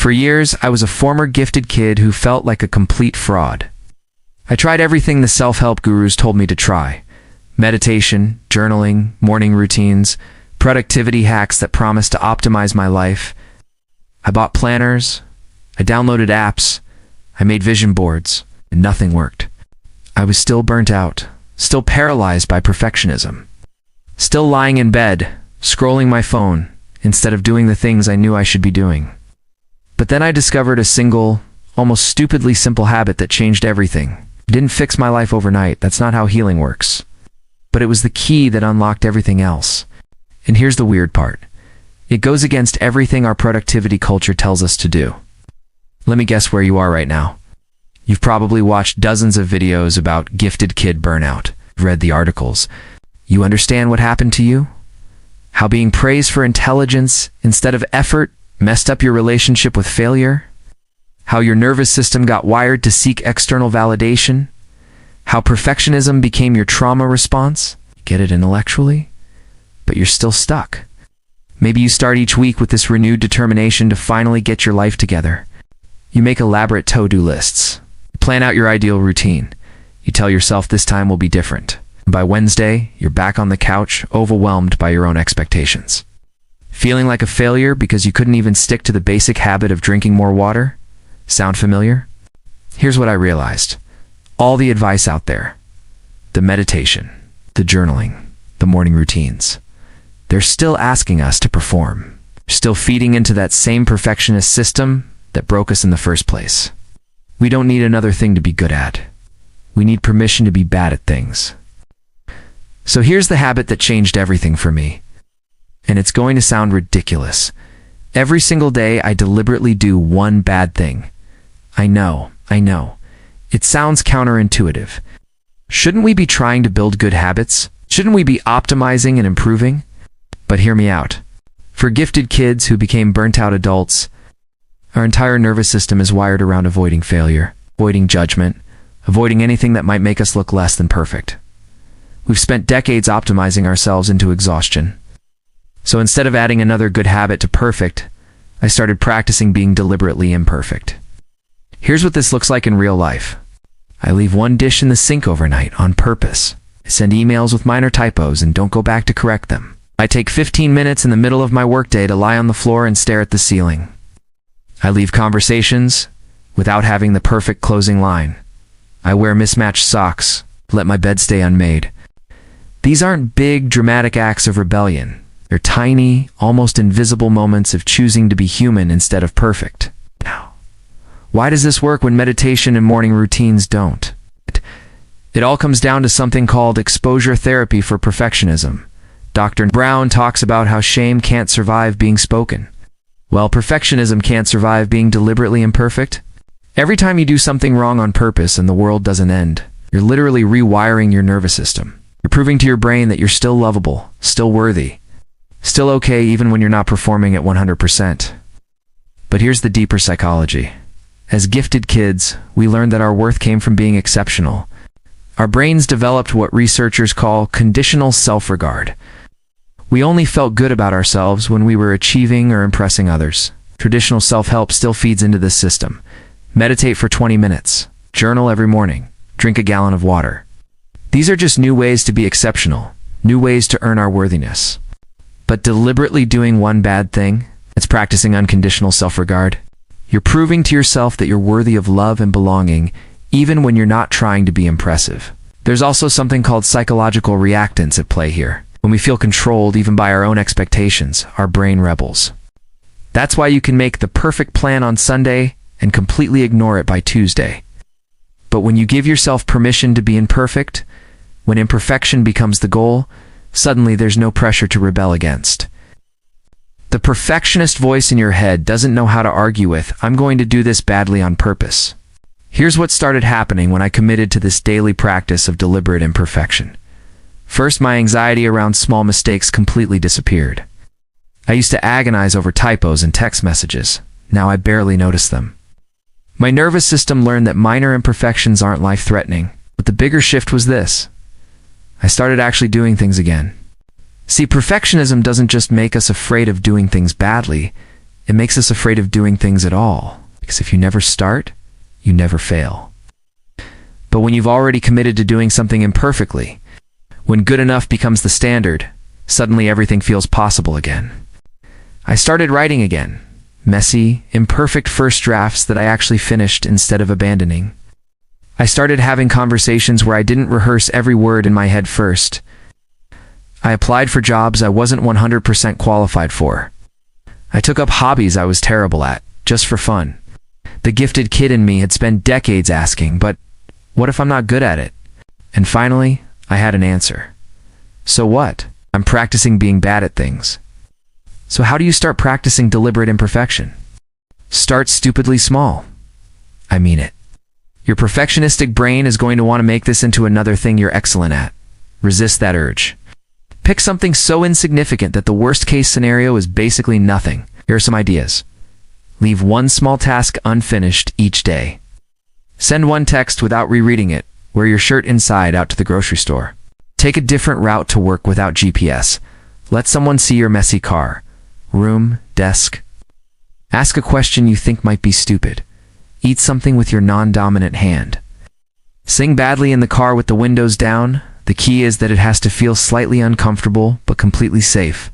For years, I was a former gifted kid who felt like a complete fraud. I tried everything the self-help gurus told me to try. Meditation, journaling, morning routines, productivity hacks that promised to optimize my life. I bought planners, I downloaded apps, I made vision boards, and nothing worked. I was still burnt out, still paralyzed by perfectionism, still lying in bed, scrolling my phone, instead of doing the things I knew I should be doing. But then I discovered a single, almost stupidly simple habit that changed everything. It didn't fix my life overnight, that's not how healing works. But it was the key that unlocked everything else. And here's the weird part. It goes against everything our productivity culture tells us to do. Let me guess where you are right now. You've probably watched dozens of videos about gifted kid burnout, read the articles. You understand what happened to you? How being praised for intelligence instead of effort messed up your relationship with failure? How your nervous system got wired to seek external validation? How perfectionism became your trauma response? Get it intellectually? But you're still stuck. Maybe you start each week with this renewed determination to finally get your life together. You make elaborate to-do lists. You plan out your ideal routine. You tell yourself this time will be different. By Wednesday, you're back on the couch, overwhelmed by your own expectations. Feeling like a failure because you couldn't even stick to the basic habit of drinking more water? Sound familiar? Here's what I realized. All the advice out there, the meditation, the journaling, the morning routines, they're still asking us to perform, still feeding into that same perfectionist system that broke us in the first place. We don't need another thing to be good at. We need permission to be bad at things. So here's the habit that changed everything for me. And it's going to sound ridiculous. Every single day, I deliberately do one bad thing. I know. It sounds counterintuitive. Shouldn't we be trying to build good habits? Shouldn't we be optimizing and improving? But hear me out. For gifted kids who became burnt-out adults, our entire nervous system is wired around avoiding failure, avoiding judgment, avoiding anything that might make us look less than perfect. We've spent decades optimizing ourselves into exhaustion. So instead of adding another good habit to perfect, I started practicing being deliberately imperfect. Here's what this looks like in real life. I leave one dish in the sink overnight on purpose. I send emails with minor typos and don't go back to correct them. I take 15 minutes in the middle of my workday to lie on the floor and stare at the ceiling. I leave conversations without having the perfect closing line. I wear mismatched socks, let my bed stay unmade. These aren't big, dramatic acts of rebellion. They're tiny, almost invisible moments of choosing to be human instead of perfect. Now, why does this work when meditation and morning routines don't? It all comes down to something called exposure therapy for perfectionism. Dr. Brown talks about how shame can't survive being spoken. Well, perfectionism can't survive being deliberately imperfect. Every time you do something wrong on purpose and the world doesn't end, you're literally rewiring your nervous system. You're proving to your brain that you're still lovable, still worthy, still okay even when you're not performing at 100%. But here's the deeper psychology. As gifted kids, we learned that our worth came from being exceptional. Our brains developed what researchers call conditional self-regard. We only felt good about ourselves when we were achieving or impressing others. Traditional self-help still feeds into this system. Meditate for 20 minutes. Journal every morning. Drink a gallon of water. These are just new ways to be exceptional, new ways to earn our worthiness. But deliberately doing one bad thing, it's practicing unconditional self-regard. You're proving to yourself that you're worthy of love and belonging, even when you're not trying to be impressive. There's also something called psychological reactance at play here. When we feel controlled even by our own expectations, our brain rebels. That's why you can make the perfect plan on Sunday and completely ignore it by Tuesday. But when you give yourself permission to be imperfect, when imperfection becomes the goal, suddenly there's no pressure to rebel against. The perfectionist voice in your head doesn't know how to argue with, "I'm going to do this badly on purpose." Here's what started happening when I committed to this daily practice of deliberate imperfection. First, my anxiety around small mistakes completely disappeared. I used to agonize over typos and text messages. Now I barely notice them. My nervous system learned that minor imperfections aren't life-threatening, but the bigger shift was this. I started actually doing things again. See, perfectionism doesn't just make us afraid of doing things badly, It makes us afraid of doing things at all, because if you never start, you never fail. But when you've already committed to doing something imperfectly, when good enough becomes the standard, suddenly everything feels possible again. I started writing again. Messy, imperfect first drafts that I actually finished instead of abandoning. I started having conversations where I didn't rehearse every word in my head first. I applied for jobs I wasn't 100% qualified for. I took up hobbies I was terrible at, just for fun. The gifted kid in me had spent decades asking, but what if I'm not good at it? And finally, I had an answer. So what? I'm practicing being bad at things. So how do you start practicing deliberate imperfection? Start stupidly small. I mean it. Your perfectionistic brain is going to want to make this into another thing you're excellent at. Resist that urge. Pick something so insignificant that the worst-case scenario is basically nothing. Here are some ideas. Leave one small task unfinished each day. Send one text without rereading it. Wear your shirt inside out to the grocery store. Take a different route to work without GPS. Let someone see your messy car, room, desk. Ask a question you think might be stupid. Eat something with your non-dominant hand. Sing badly in the car with the windows down. The key is that it has to feel slightly uncomfortable, but completely safe.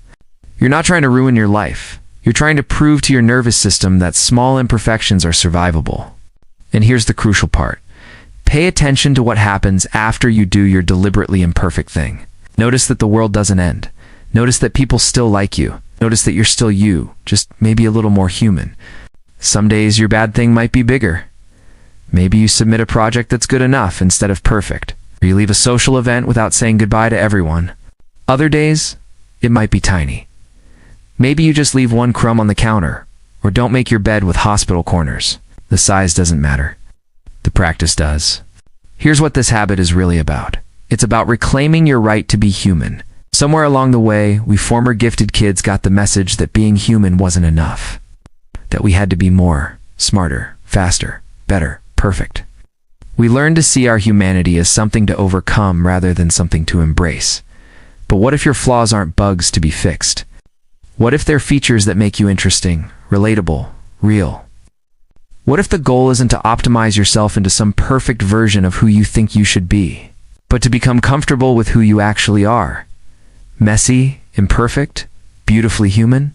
You're not trying to ruin your life. You're trying to prove to your nervous system that small imperfections are survivable. And here's the crucial part. Pay attention to what happens after you do your deliberately imperfect thing. Notice that the world doesn't end. Notice that people still like you. Notice that you're still you, just maybe a little more human. Some days your bad thing might be bigger. Maybe you submit a project that's good enough instead of perfect. Or you leave a social event without saying goodbye to everyone. Other days, it might be tiny. Maybe you just leave one crumb on the counter, or don't make your bed with hospital corners. The size doesn't matter. The practice does. Here's what this habit is really about. It's about reclaiming your right to be human. Somewhere along the way, we former gifted kids got the message that being human wasn't enough. That we had to be more, smarter, faster, better, perfect. We learned to see our humanity as something to overcome rather than something to embrace. But what if your flaws aren't bugs to be fixed? What if they're features that make you interesting, relatable, real? What if the goal isn't to optimize yourself into some perfect version of who you think you should be, but to become comfortable with who you actually are? Messy, imperfect, beautifully human?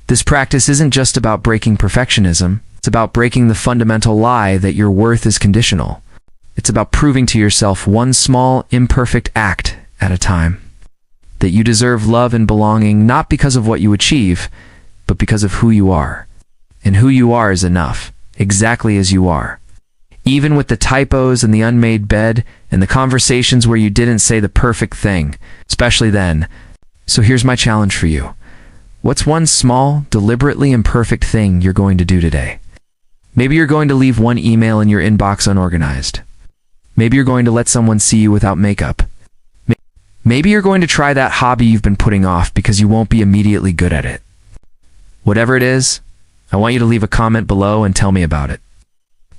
This practice isn't just about breaking perfectionism. It's about breaking the fundamental lie that your worth is conditional. It's about proving to yourself one small, imperfect act at a time. That you deserve love and belonging not because of what you achieve, but because of who you are. And who you are is enough, exactly as you are. Even with the typos and the unmade bed and the conversations where you didn't say the perfect thing, especially then. So here's my challenge for you. What's one small, deliberately imperfect thing you're going to do today? Maybe you're going to leave one email in your inbox unorganized. Maybe you're going to let someone see you without makeup. Maybe you're going to try that hobby you've been putting off because you won't be immediately good at it. Whatever it is, I want you to leave a comment below and tell me about it.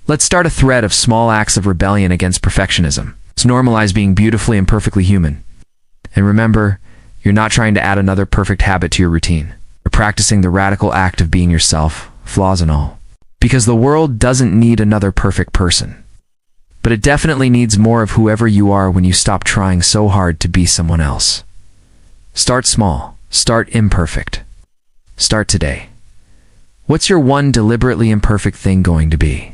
Let's start a thread of small acts of rebellion against perfectionism. Let's normalize being beautifully and perfectly human. And remember, you're not trying to add another perfect habit to your routine. You're practicing the radical act of being yourself, flaws and all. Because the world doesn't need another perfect person. But it definitely needs more of whoever you are when you stop trying so hard to be someone else. Start small. Start imperfect. Start today. What's your one deliberately imperfect thing going to be?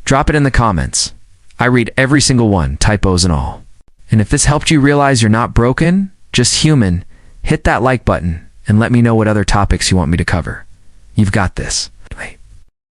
Drop it in the comments. I read every single one, typos and all. And if this helped you realize you're not broken, just human, hit that like button and let me know what other topics you want me to cover. You've got this.